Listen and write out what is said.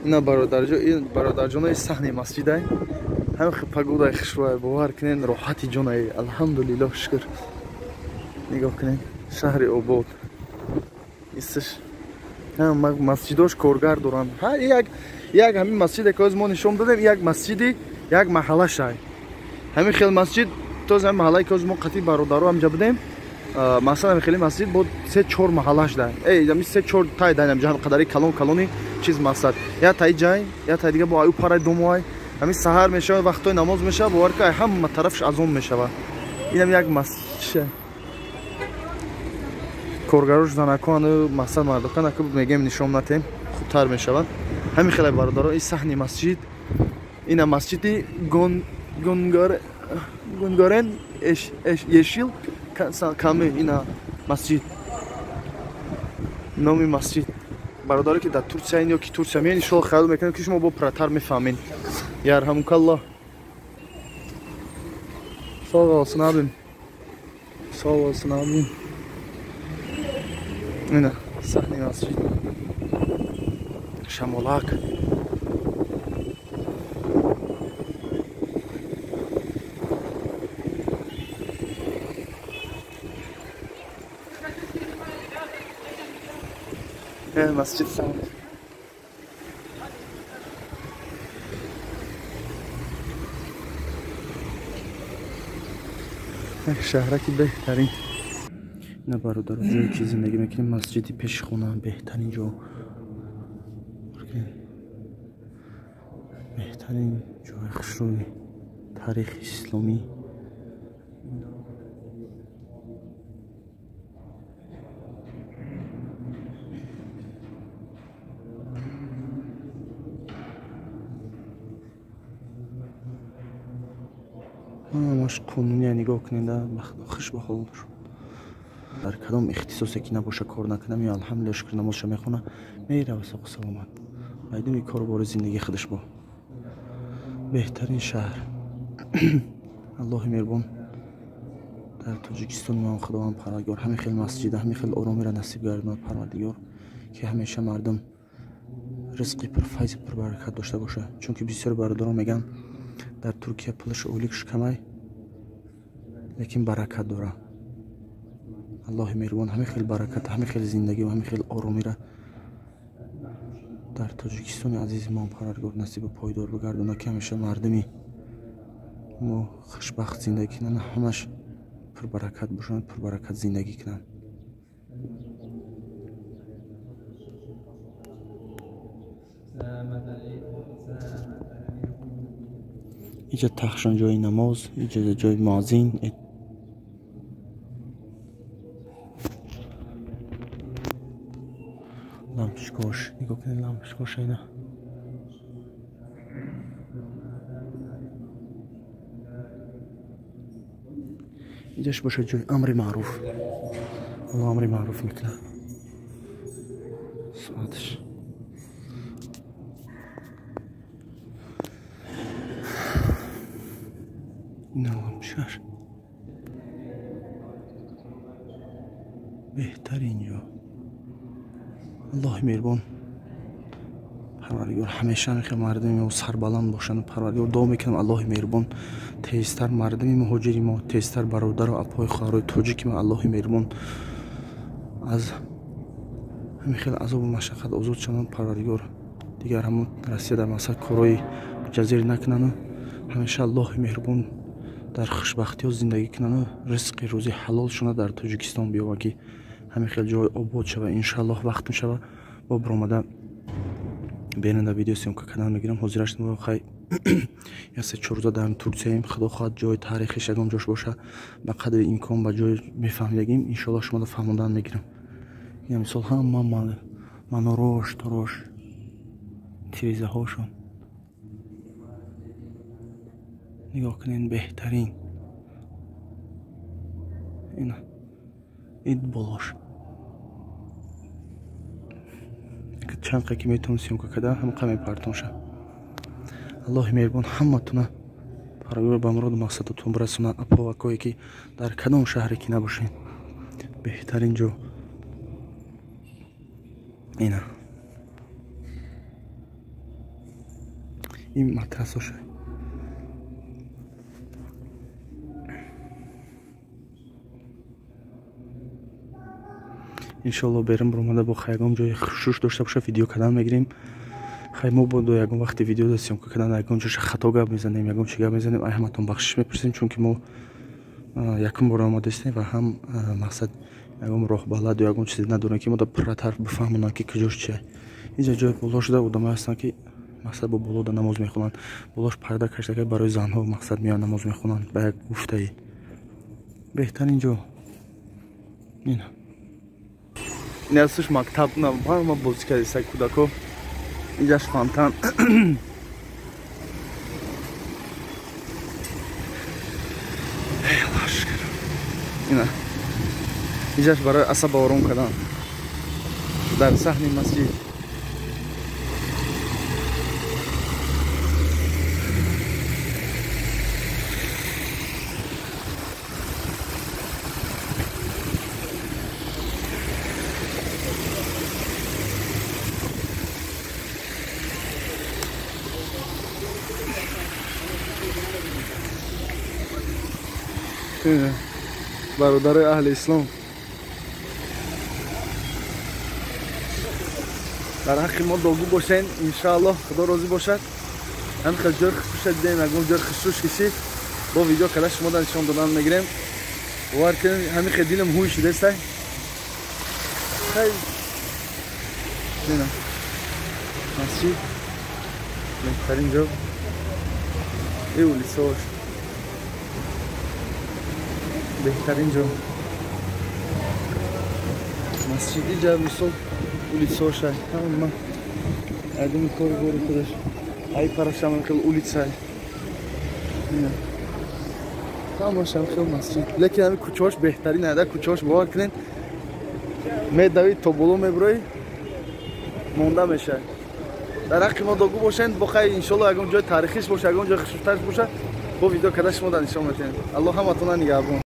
اینا برادرجانای صحن مسجد ای هم پگودای خشوای باور کنین راحتی جونای الحمدلله شکر نگاه کنین شهر آباد ایستش هم مسجداش کارگر دارن ها یک همین مسجد که از ما نشون دادیم یک مسجدی یک محله شای همین خیلی مسجد تو هم محله که از ما قطعی برادرها هم جبدیم مثلا خیلی مسجد بود 3-4 محلهش دارن ای همین 3-4 تای دارن جهان قدری کلونی چیز مسجد یا تای جای یا تای دیگه با ایو پارای دومای همین سحر میشه وقتای نماز میشه باور که هم طرفش اذان میشه اینم یک مسجد کارگروش زنکان مثلا مردکان که میگیم نشون ندیم خوبتر میشود همین خیلی برادرها این صحن مسجد این مسجدی گونگارن یشیل کمی این مسجد نامی مسجد برادری که در ترکیه این یا که ترکیه میان انشالله خیال میکنم که شما با پراتر میفهمین یرحمک الله سال آسان abim اینا صحن مسجد شمالک مسجد سمت شهرکی بهترین نه برادر جایی که زندگی میکنیم مسجدی پیش خونه بهترین جا بهترین جای خشروی تاریخ اسلامی ماش قانونی نگاه کننده خوش به حال در کدام اختصاصی که نباشه کار نکنم یا الحمدلله شکر نمازش میخونه میره و ساق سلامت بدون کار بار زندگی خودش با بهترین شهر الله مهربان در تاجیکستان ما خداوند پروردگار همین خیلی مسجد همین خیلی آرامی را نصیب گرداند پروردگار که همیشه مردم رزقی پر فیض پر برکت داشته باشه چون که بسیار برادران میگن در ترکیه پولش اولیکش کمای لیکن برکت داره الله مهربان همین خیلی برکت همین خیلی زندگی و همین خیلی آرامی را در تاجیکستان عزیز ما پروردگار نصیب پایدار بگردونه که همیشه مردمی ما خوشبخت زندگی کنن همش پر برکت باشن پر برکت زندگی کنن اینجا تخشان جای نماز اینجا جای مازین لامپشکوش نگاه کنید لامپشکوش اینا اینجاش باشه جای امر معروف الله امر معروف میکنه ساعتش نه لامپشکوش بهترین جا الله مهربان پروردگار همیشه میخوام مردمی ما سربلند باشن پروردگار دعا میکنم الله مهربان تیزتر مردمی مهاجری ما تیزتر برادر و اپای خواهرای تاجیک ما الله مهربان از همین خیلی عذاب و مشقت آزاد شدن پروردگار دیگر همون رسیده در مثلا کارهای جزیر نکنن همیشه الله مهربان در خوشبختی و زندگی کنن رزق روزی حلال شونه در تاجیکستان بیاوه که همین خیلی جای آباد شوه انشالله وقت میشوه با برآمده بیننده ویدیو سیم که کانال میگیرم حاضرش نمو خواهی یا 3-4 روزه در ترکیه ایم خدا خواهد جای تاریخیش یکم جاش باشه به قدر امکان با جای میفهمیدیم انشالله شما رو فهموندن میگیرم یا مثال هم من روش تیریزه هاشون نگاه کنین بهترین اینا اید بالاش چند که میتونم سیمکا کده هم قمی پرتون شه الله مهربان همه تونه پروردگار به مراد مقصدتون برسونه اپا و کوی که در کدام شهری که نباشین بهترین جو اینا این مترس هاشه انشالله بریم برامده با خیگام جای خشوش داشته باشه ویدیو کردن میگیریم خیلی ما با دو یکم وقتی ویدیو دستیم که کردن یکم جاش خطا گپ میزنیم یکم چی گپ میزنیم ای همتون بخشش میپرسیم چون که ما یکم بار آماده هستیم و هم مقصد یکم راه بلد و یکم چیزی نداریم که ما دا پرتر بفهمونن که کجاش چیه اینجا جای بالا شده آدم‌ها هستن که مقصد با بالا نماز میخونن بالاش پرده کشیده که برای زنها مقصد میان نماز میخونن به یک گفته‌ای بهتر اینجا این ازش مکتب نه ما بازی کردیم سگ کودکو اینجاش فانتان اینا اینجاش برای عصب آروم کردن در صحن مسجد برادر اهل اسلام در حق ما داغو باشین انشاءالله خدا راضی باشد هم خجر خصوص دیدیم اگه جر خصوص کشید با ویدیو کلا شما در نشان دادن میگیریم باور کنید همین خیلی دلم هوی شده است خیلی نه مسجد بهترین جا ایولی سوش بهترین جا مسجدی جا مثل ulica Ošaj, tamo ima jedini korak gore kudeš, a i para Šamankel ulica je. Tamo Šamankel masjid. Lekin hami kuchosh behtari nada kuchosh bavar kinen. Me davi tobolo mebroy monda meshay. در حق ما داغو باشین بخیر انشالله اگه جای تاریخیش باشه اگه جای خشوشترش باشه با ویدیو کداش ما در نشان میدیم الله همتون نگهدار